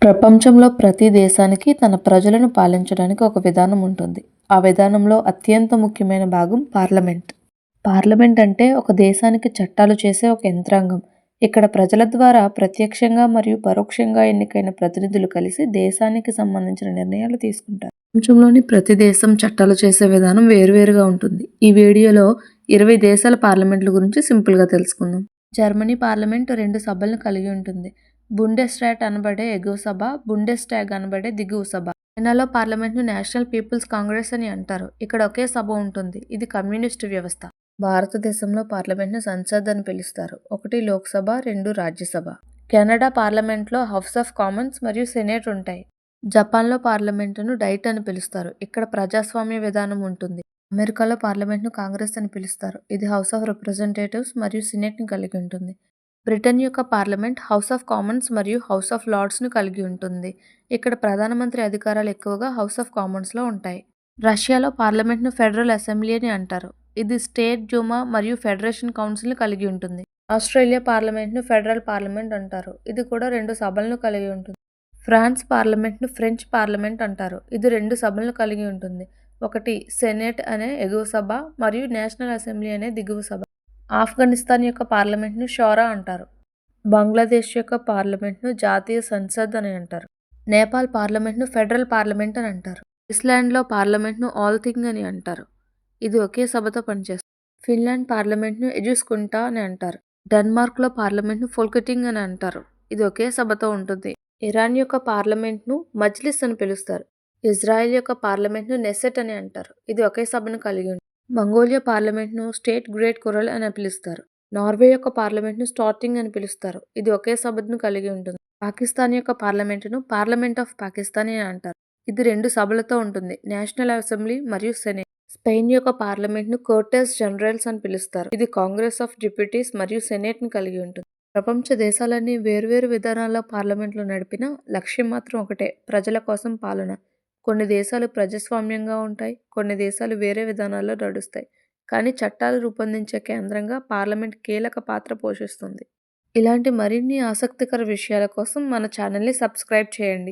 ప్రపంచంలో ప్రతి దేశానికి తన ప్రజలను పాలించడానికి ఒక విధానం ఉంటుంది. ఆ విధానంలో అత్యంత ముఖ్యమైన భాగం పార్లమెంట్. పార్లమెంట్ అంటే ఒక దేశానికి చట్టాలు చేసే ఒక యంత్రాంగం. ఇక్కడ ప్రజల ద్వారా ప్రత్యక్షంగా మరియు పరోక్షంగా ఎన్నికైన ప్రతినిధులు కలిసి దేశానికి సంబంధించిన నిర్ణయాలు తీసుకుంటారు. ప్రపంచంలోని ప్రతి దేశం చట్టాలు చేసే విధానం వేరువేరుగా ఉంటుంది. ఈ వీడియోలో 20 దేశాల పార్లమెంట్ల గురించి సింపుల్గా తెలుసుకుందాం. జర్మనీ పార్లమెంట్ 2 సభలను కలిగి ఉంటుంది. బుండెస్రాట్ అనబడే ఎగువ సభ, బుండెస్టాగ్ అనబడే దిగువ సభ. చైనాలో పార్లమెంట్ను నేషనల్ పీపుల్స్ కాంగ్రెస్ అని అంటారు. ఇక్కడ ఒకే సభ ఉంటుంది. ఇది కమ్యూనిస్టు వ్యవస్థ. భారతదేశంలో పార్లమెంట్ను సంసద్ అని పిలుస్తారు. 1 లోక్సభ, 2 రాజ్యసభ. కెనడా పార్లమెంట్లో హౌస్ ఆఫ్ కామన్స్ మరియు సెనేట్ ఉంటాయి. జపాన్లో పార్లమెంటును డైట్ అని పిలుస్తారు. ఇక్కడ ప్రజాస్వామ్య విధానం ఉంటుంది. అమెరికాలో పార్లమెంట్ను కాంగ్రెస్ అని పిలుస్తారు. ఇది హౌస్ ఆఫ్ రిప్రజెంటేటివ్స్ మరియు సినెట్ని కలిగి ఉంటుంది. బ్రిటన్ యొక్క పార్లమెంట్ హౌస్ ఆఫ్ కామన్స్ మరియు హౌస్ ఆఫ్ లార్డ్స్ను కలిగి ఉంటుంది. ఇక్కడ ప్రధానమంత్రి అధికారాలు ఎక్కువగా హౌస్ ఆఫ్ కామన్స్లో ఉంటాయి. రష్యాలో పార్లమెంట్ను ఫెడరల్ అసెంబ్లీ అని అంటారు. ఇది స్టేట్ డ్యూమా మరియు ఫెడరేషన్ కౌన్సిల్ని కలిగి ఉంటుంది. ఆస్ట్రేలియా పార్లమెంట్ను ఫెడరల్ పార్లమెంట్ అంటారు. ఇది కూడా 2 సభలను కలిగి ఉంటుంది. ఫ్రాన్స్ పార్లమెంట్ను ఫ్రెంచ్ పార్లమెంట్ అంటారు. ఇది 2 సభలను కలిగి ఉంటుంది. ఒకటి సెనేట్ అనే ఎగువ సభ మరియు నేషనల్ అసెంబ్లీ అనే దిగువ సభ. ఆఫ్ఘనిస్తాన్ యొక్క పార్లమెంట్ను షోరా అంటారు. బంగ్లాదేశ్ యొక్క పార్లమెంట్ను జాతీయ సంసద్ అని అంటారు. నేపాల్ పార్లమెంట్ను ఫెడరల్ పార్లమెంట్ అని అంటారు. ఐస్లాండ్లో పార్లమెంట్ను ఆల్ థింగ్ అని అంటారు. ఇది ఒకే సభతో పనిచేస్తుంది. ఫిన్లాండ్ పార్లమెంట్ను ఎజుస్కుంటా అని అంటారు. డెన్మార్క్లో పార్లమెంట్ను ఫోల్కెటింగ్ అని అంటారు. ఇది ఒకే సభతో ఉంటుంది. ఇరాన్ యొక్క పార్లమెంట్ను మజ్లిస్ అని పిలుస్తారు. ఇజ్రాయెల్ యొక్క పార్లమెంట్ను నెసెట్ అని అంటారు. ఇది ఒకే సభను కలిగి ఉంటుంది. మంగోలియా పార్లమెంట్ను స్టేట్ గ్రేట్ కురల్ అని పిలుస్తారు. నార్వే యొక్క పార్లమెంట్ను స్టార్టింగ్ అని పిలుస్తారు. ఇది ఒకే సభను కలిగి ఉంటుంది. పాకిస్తాన్ యొక్క పార్లమెంటును పార్లమెంట్ ఆఫ్ పాకిస్తాన్ అని అంటారు. ఇది 2 సభలతో ఉంటుంది. నేషనల్ అసెంబ్లీ మరియు సెనేట్. స్పెయిన్ యొక్క పార్లమెంట్ను కోర్టెస్ జనరల్స్ అని పిలుస్తారు. ఇది కాంగ్రెస్ ఆఫ్ డిప్యూటీస్ మరియు సెనేట్ని కలిగి ఉంటుంది. ప్రపంచ దేశాలన్నీ వేర్వేరు విధానాల్లో పార్లమెంట్లు నడిపినా లక్ష్యం మాత్రం ఒకటే, ప్రజల కోసం పాలన. కొన్ని దేశాలు ప్రజాస్వామ్యంగా ఉంటాయి, కొన్ని దేశాలు వేరే విధానాల్లో నడుస్తాయి. కానీ చట్టాలు రూపొందించే కేంద్రంగా పార్లమెంట్ కీలక పాత్ర పోషిస్తుంది. ఇలాంటి మరిన్ని ఆసక్తికర విషయాల కోసం మన ఛానల్ని సబ్స్క్రైబ్ చేయండి.